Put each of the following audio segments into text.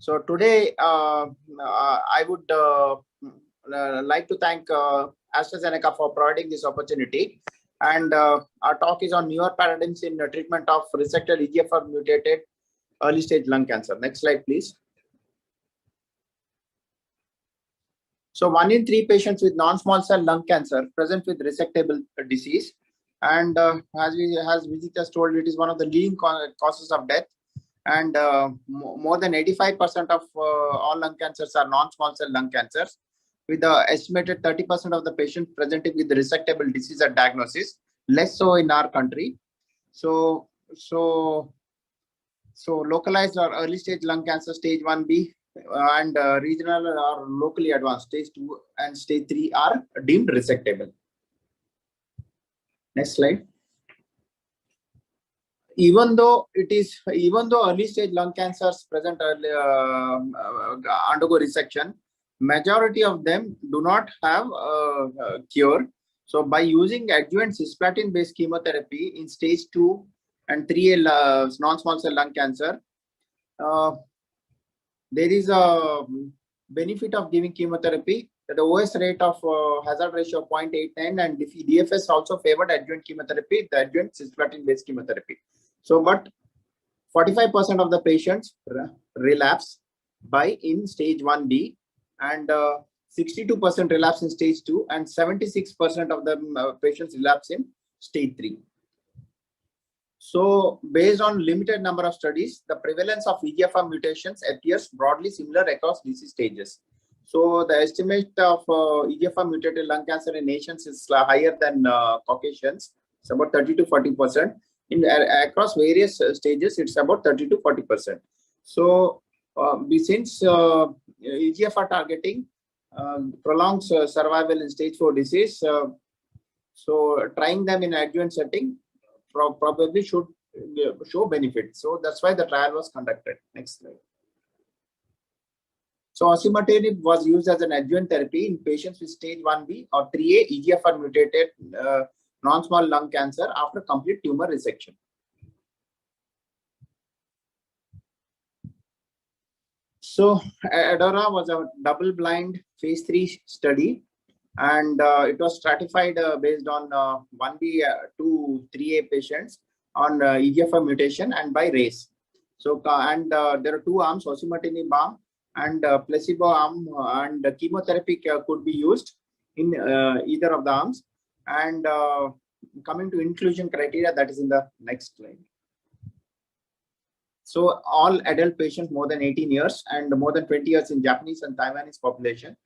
So today, I would like to thank AstraZeneca for providing this opportunity. And our talk is on newer paradigms in the treatment of resected EGFR mutated early stage lung cancer. Next slide, please. So 1 in 3 patients with non-small cell lung cancer present with resectable disease. And as visitors told, it is one of the leading causes of death. And more than 85% of all lung cancers are non-small cell lung cancers, with the estimated 30% of the patients presenting with resectable disease at diagnosis, less so in our country. So localized or early stage lung cancer stage 1B and regional or locally advanced stage 2 and stage 3 are deemed resectable. Next slide. Even though early stage lung cancers present early, undergo resection, majority of them do not have a cure. So by using adjuvant cisplatin based chemotherapy in stage 2 and 3 non-small cell lung cancer, there is a benefit of giving chemotherapy. The OS rate of hazard ratio of 0.89 and DFS also favored adjuvant chemotherapy, the adjuvant cisplatin based chemotherapy. So, but 45% of the patients relapse in stage 1B, and 62% relapse in stage 2, and 76% of the patients relapse in stage 3. So, based on limited number of studies, the prevalence of EGFR mutations appears broadly similar across disease stages. So, the estimate of EGFR mutated lung cancer in Asians is higher than Caucasians. It's about 30 to 40%. Across various stages, it's about 30 to 40%. So, since EGFR targeting prolongs survival in stage 4 disease, so trying them in adjuvant setting probably should show benefit. So that's why the trial was conducted. Next slide. So osimertinib was used as an adjuvant therapy in patients with stage 1B or 3A EGFR mutated non-small lung cancer after complete tumor resection. So ADAURA was a double-blind phase 3 study, and it was stratified based on 1B to 3A patients on EGFR mutation and by race. So there are 2 arms, osimertinib arm and placebo arm, and chemotherapy could be used in either of the arms. And coming to inclusion criteria, that is in the next slide. So all adult patients more than 18 years and more than 20 years in Japanese and Taiwanese population,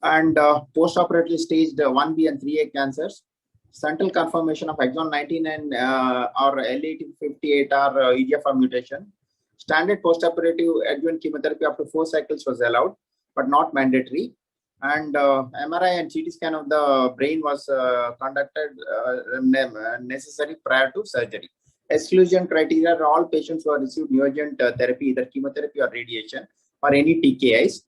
and post-operatively staged 1B and 3A cancers, central confirmation of exon 19 and or L858 or EGFR mutation. Standard post-operative adjuvant chemotherapy up to 4 cycles was allowed, but not mandatory. And MRI and CT scan of the brain was conducted necessary prior to surgery. Exclusion criteria are all patients who have received neoadjuvant therapy, either chemotherapy or radiation, or any TKIs.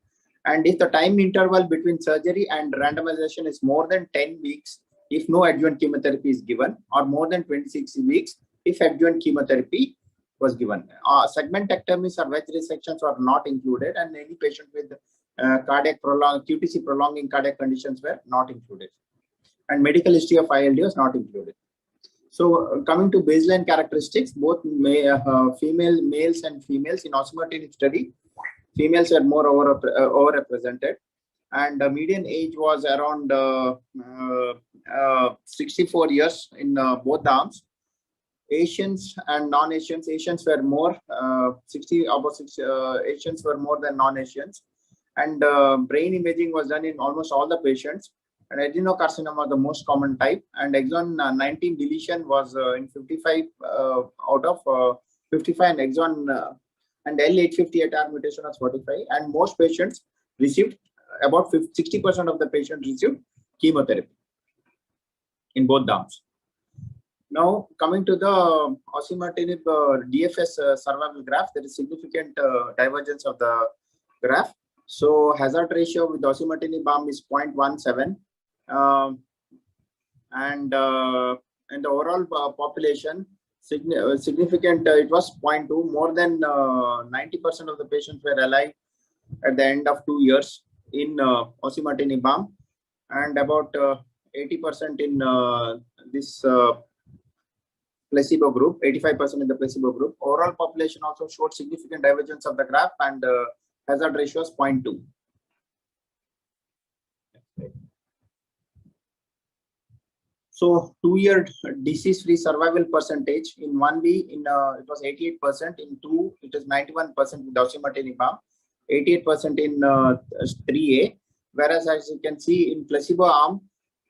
And if the time interval between surgery and randomization is more than 10 weeks, if no adjuvant chemotherapy is given, or more than 26 weeks, if adjuvant chemotherapy was given. Segmentectomies or wedge resections are not included, and any patient with cardiac QTC prolonging cardiac conditions were not included. And medical history of ILD was not included. So coming to baseline characteristics, both males and females in osimertinib study, females were more overrepresented, and the median age was around 64 years in both the arms. Asians and non-Asians, Asians were more, Asians were more than non-Asians, and brain imaging was done in almost all the patients. And adenocarcinoma, the most common type, and exon 19 deletion was in 55 out of 55, and exon and L858R mutation was 45, and most patients received, about 60% of the patients received chemotherapy in both arms. Now coming to the osimertinib DFS survival graph, there is significant divergence of the graph. So hazard ratio with osimertinib arm is 0.17. And in the overall population, significant. It was 0.2. More than 90% of the patients were alive at the end of 2 years in osimertinib arm, and about 80% in this placebo group, 85% in the placebo group. Overall population also showed significant divergence of the graph, and hazard ratio is 0.2. So 2-year disease-free survival percentage in 1B it was 88%. In 2 it is 91% with osimertinib arm, 88% in 3A. Whereas as you can see in placebo arm,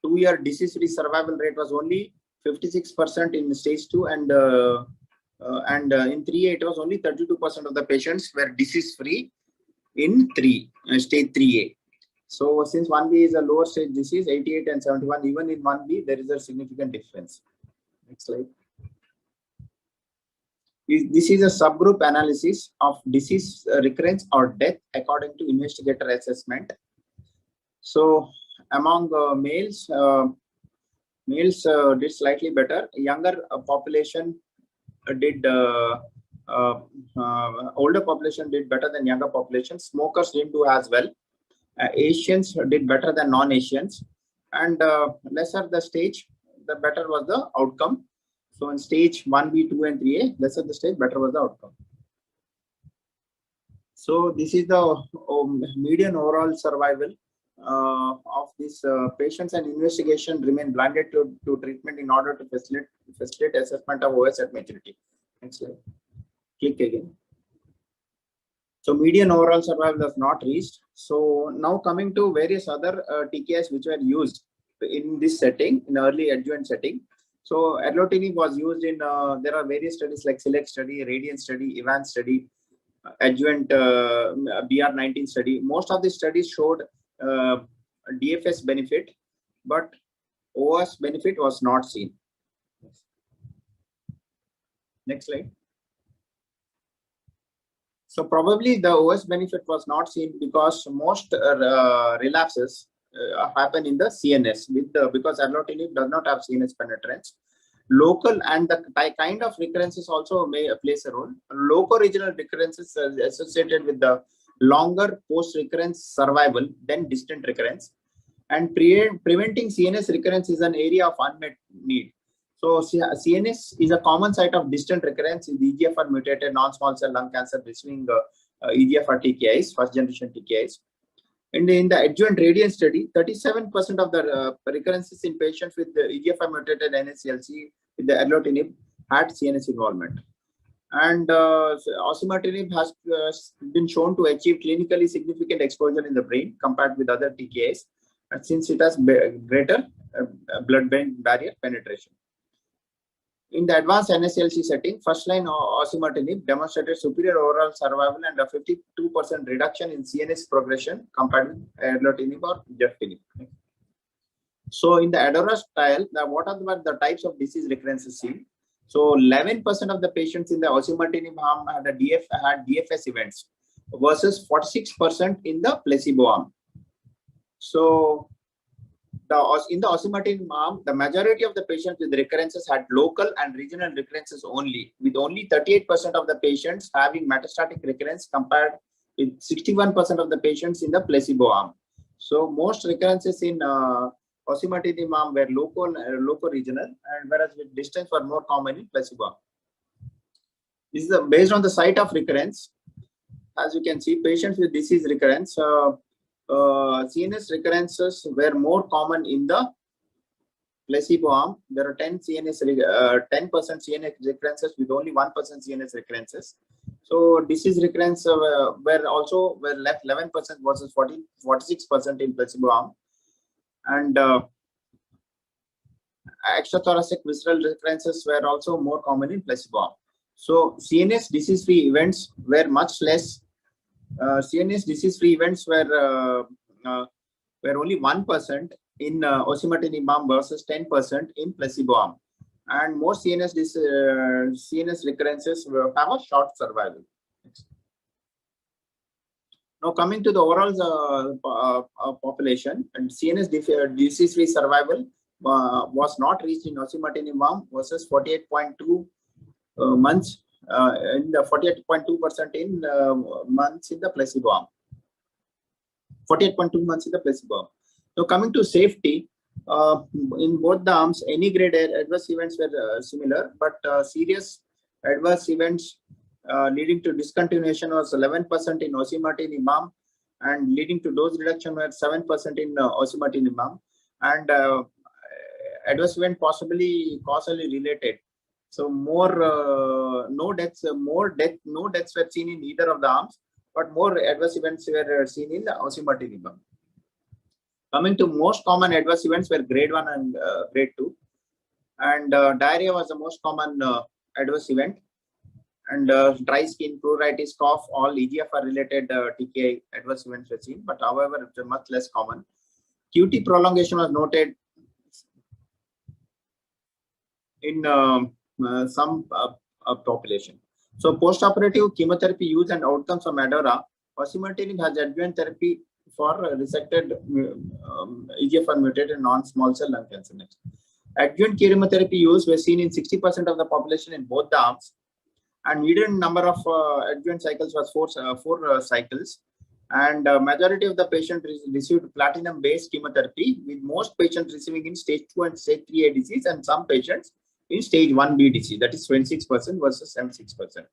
2-year disease-free survival rate was only 56% in stage 2, and in 3A it was only 32% of the patients were disease-free in stage 3A. So since 1B is a lower stage disease, 88 and 71, even in 1B, there is a significant difference. Next slide. This is a subgroup analysis of disease recurrence or death according to investigator assessment. So among males did slightly better. Younger population did older population did better than younger population. Smokers didn't do as well. Asians did better than non-Asians, and lesser the stage, the better was the outcome. So in stage 1B, 2, and 3A, lesser the stage, better was the outcome. So this is the median overall survival of these patients, and investigation remain blinded to treatment in order to facilitate assessment of OS at maturity. Next slide. Click again. So median overall survival was not reached. So now coming to various other TKIs which were used in this setting, in early adjuvant setting. So erlotinib was used in, there are various studies like SELECT study, RADIANT study, EVAN study, adjuvant BR19 study. Most of these studies showed DFS benefit, but OS benefit was not seen. Next slide. So probably the OS benefit was not seen because most relapses happen in the CNS because erlotinib does not have CNS penetrance. Local and the kind of recurrences also plays a role. Local regional recurrences are associated with the longer post-recurrence survival than distant recurrence. And preventing CNS recurrence is an area of unmet need. So CNS is a common site of distant recurrence in the EGFR mutated non-small cell lung cancer receiving EGFR TKIs, first generation TKIs. And in the adjuvant RADIANT study, 37% of the recurrences in patients with the EGFR mutated NSCLC with the erlotinib had CNS involvement. And osimertinib has been shown to achieve clinically significant exposure in the brain compared with other TKIs, since it has greater blood-brain barrier penetration. In the advanced NSCLC setting, first-line osimertinib demonstrated superior overall survival and a 52% reduction in CNS progression compared with erlotinib or geftinib. So in the ADAURA trial, what are the types of disease recurrences seen? So 11% of the patients in the osimertinib arm had DFS events versus 46% in the placebo arm. So in the osimertinib arm, the majority of the patients with recurrences had local and regional recurrences only, with only 38% of the patients having metastatic recurrence compared with 61% of the patients in the placebo arm. So most recurrences in osimertinib arm were local regional, and whereas with distance were more common in placebo arm. This is based on the site of recurrence. As you can see, patients with disease recurrence, CNS recurrences were more common in the placebo arm. There are 10% CNS recurrences with only 1% CNS recurrences. So disease recurrence were left 11% versus 46% in placebo arm. And extrathoracic visceral recurrences were also more common in placebo arm. So CNS disease-free events were much less. CNS disease-free events were only 1% in osimertinib arm versus 10% in placebo arm, and most CNS recurrences have a short survival. Now coming to the overall population, and CNS disease-free survival was not reached in osimertinib arm versus 48.2 months in the 48.2% in months in the placebo arm. 48.2 months in the placebo arm. So coming to safety, in both the arms, any grade adverse events were similar, but serious adverse events leading to discontinuation was 11% in osimertinib arm, and leading to dose reduction were 7% in osimertinib arm, and adverse event possibly causally related. So no deaths were seen in either of the arms, but more adverse events were seen in the osimertinib arm. Coming to most common adverse events were grade 1 and grade 2, and diarrhea was the most common adverse event, and dry skin, pruritus, cough, all EGFR related TKI adverse events were seen, but however it's much less common. QT prolongation was noted in some population. So post-operative chemotherapy use and outcomes of MADORA, osimertinib has adjuvant therapy for resected EGFR mutated non-small cell lung cancer. Next, adjuvant chemotherapy use was seen in 60% of the population in both the arms, and median number of adjuvant cycles was four cycles, and majority of the patients received platinum-based chemotherapy, with most patients receiving in stage 2 and stage 3A disease, and some patients in stage 1B disease, that is 26% versus 76%.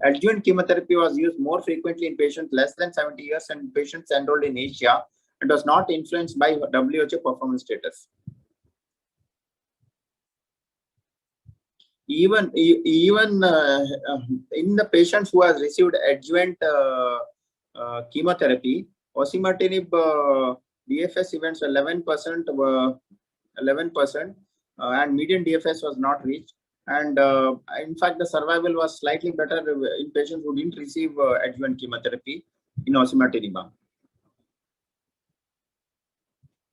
Adjuvant chemotherapy was used more frequently in patients less than 70 years and patients enrolled in Asia, and was not influenced by WHO performance status. Even in the patients who has received adjuvant chemotherapy, osimertinib DFS events were 11%, and median DFS was not reached. And in fact, the survival was slightly better in patients who didn't receive adjuvant chemotherapy in osimertinib.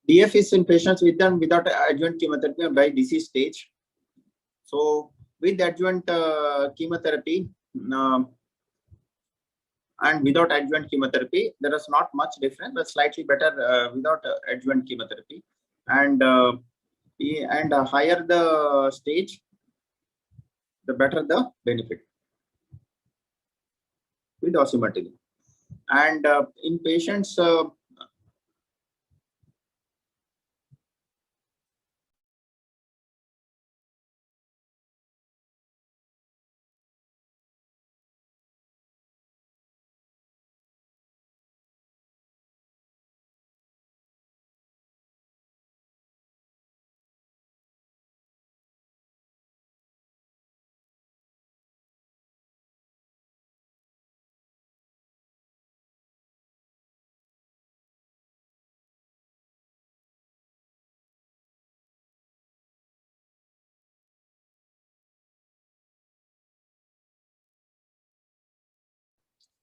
DF is in patients with and without adjuvant chemotherapy by disease stage. So with adjuvant chemotherapy and without adjuvant chemotherapy, there is not much difference, but slightly better without adjuvant chemotherapy. And higher the stage, the better the benefit with osimertinib. And in patients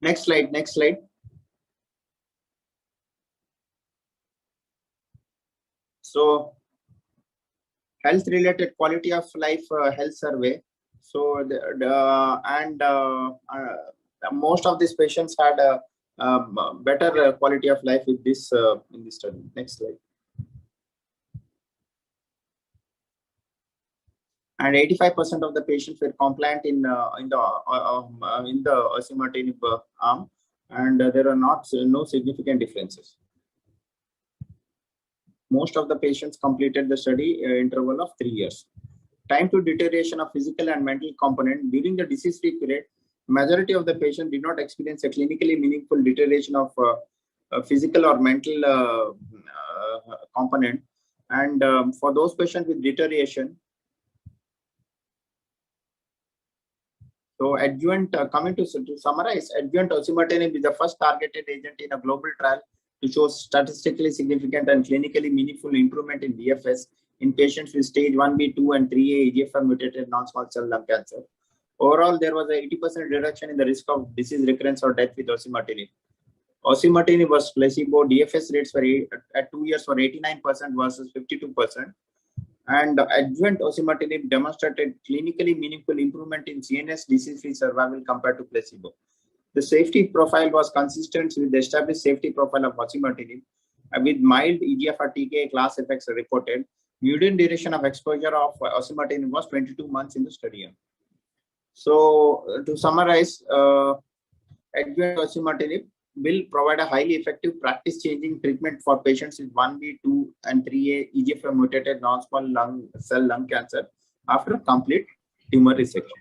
next slide. So health related quality of life health survey. So most of these patients had a better quality of life with this in this study. Next slide. And 85% of the patients were compliant in the osimertinib arm, and there are no significant differences. Most of the patients completed the study interval of 3 years. Time to deterioration of physical and mental component during the disease-free period, majority of the patients did not experience a clinically meaningful deterioration of physical or mental component. And for those patients with deterioration, so adjuvant, coming to summarize, adjuvant osimertinib is the first targeted agent in a global trial to show statistically significant and clinically meaningful improvement in DFS in patients with stage 1B, 2, and 3A EGFR mutated non-small cell lung cancer. Overall, there was a 80% reduction in the risk of disease recurrence or death with osimertinib. Osimertinib was placebo. DFS rates were at 2 years for 89% versus 52%. And adjuvant osimertinib demonstrated clinically meaningful improvement in CNS disease-free survival compared to placebo. The safety profile was consistent with the established safety profile of osimertinib, with mild EGFR TKI class effects reported. Median duration of exposure of osimertinib was 22 months in the study. So to summarize, adjuvant osimertinib will provide a highly effective practice-changing treatment for patients with 1B, 2, and 3A EGFR mutated non-small cell lung cancer after complete tumor resection.